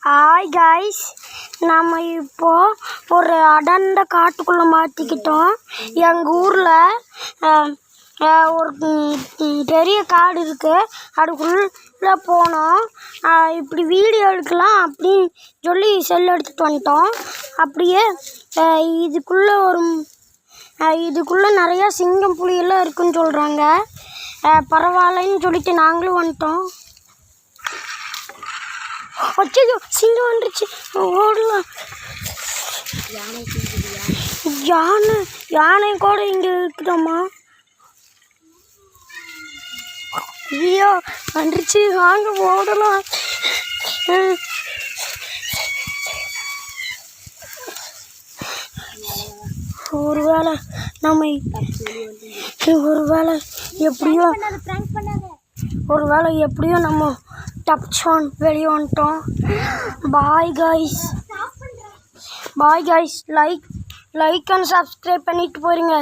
Hi guys, நம்ம இப்போ ஒரு அடர்ந்த காட்டுக்குள்ளே மாட்டிக்கிட்டோம். எங்கள் ஊரில் ஒரு பெரிய காடு இருக்குது. அதுக்குள்ளே போனோம். இப்படி வீடியோ எடுக்கலாம் அப்படின்னு சொல்லி செல் எடுத்துகிட்டு வந்துட்டோம். அப்படியே இதுக்குள்ளே நிறையா சிங்கம் புலியெல்லாம் இருக்குதுன்னு சொல்கிறாங்க. பரவாயில்லன்னு சொல்லிட்டு நாங்களும் வந்துட்டோம். அச்சோ, சிங்கம் வந்துருச்சு, ஓடலாம். யானை கூட இங்கே இருக்குதாம்மா. ஐயோ வந்துருச்சு, வாங்க ஓடலாம். ஒருவேளை எப்படியோ நம்ம தப்பிச்சோம், வெளியே வந்துட்டோம். Bye guys, like and subscribe பண்ணிட்டு போயிருங்க.